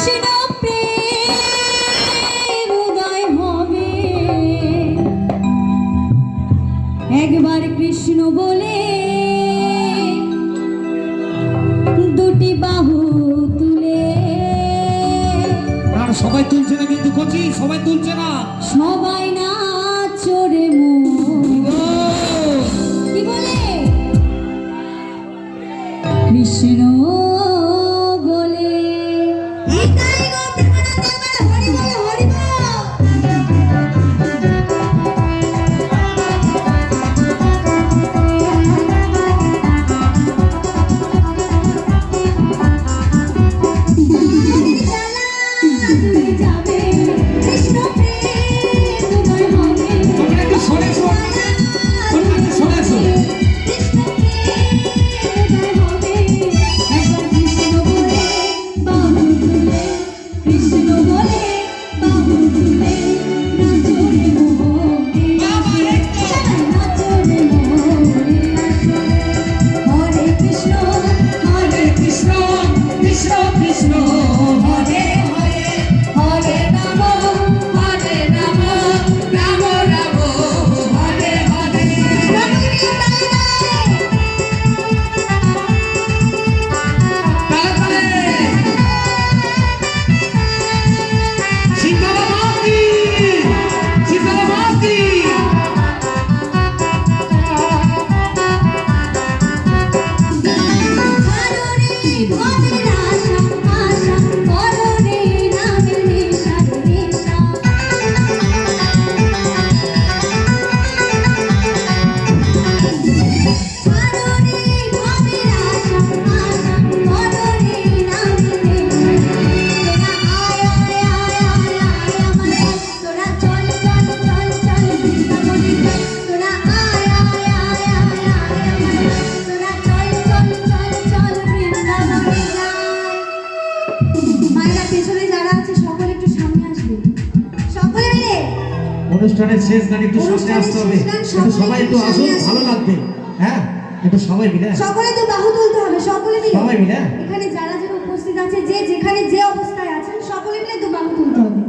কৃষ্ণ প্রেম উদয় হবে একবার কৃষ্ণ বলে দুটি বাহু তুলে। সবাই তুলছে না কিন্তু কচি, সবাই তুলছে না, সবাই না চড়ে কি বলে কৃষ্ণ বলে। অনুষ্ঠানের শেষ গান একটু সামনে আসতে হবে, সবাই একটু আসুন, ভালো লাগবে। হ্যাঁ, একটু সবাই মিলে, সকলে তো বাহু তুলতে হবে, সকলে মিলে, সবাই মিলে। এখানে যারা যারা উপস্থিত আছে, যে যেখানে যে অবস্থায় আছেন, সকলে মিলে তো বাহু তুলতে হবে।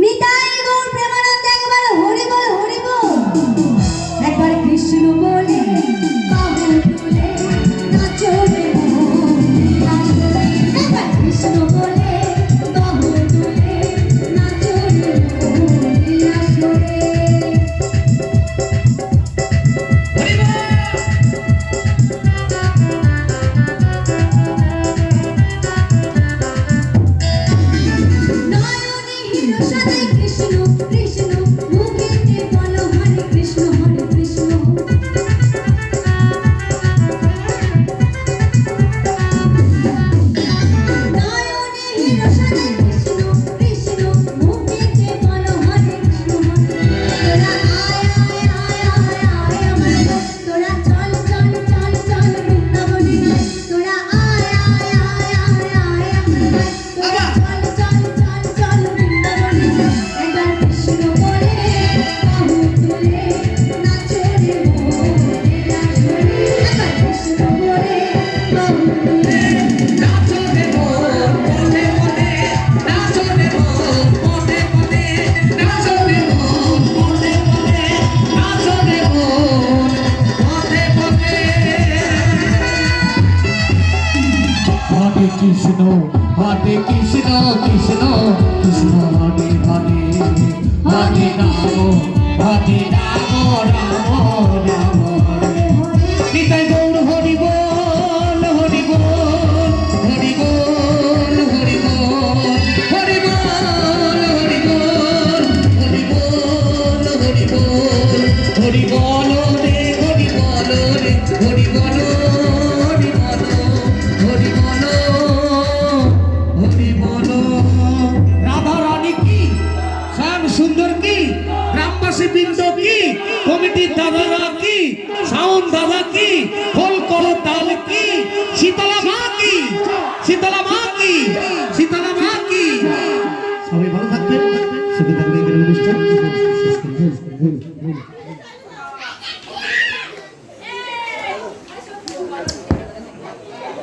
নিতাই গৌর প্রেমানন্দ, একবার হরি বল, হরি বল। একবার কৃষ্ণ বলে বাহু তুলে নাচো রে মন, একবার কৃষ্ণ বলে বাহু তুলে নাচো রে মন, নাচো রে। কৃষ্ণ হরে কৃষ্ণ কৃষ্ণ কৃষ্ণ হরে হরে, হরে রাম রাম রাম হরে। নিতাই গৌর হরি বল, হরি বল, হরি বল, হরি বল, হরি বল, হরি বল, হরি বল, হরি বল, হরি বল রে, হরি বল রে, হরি বল।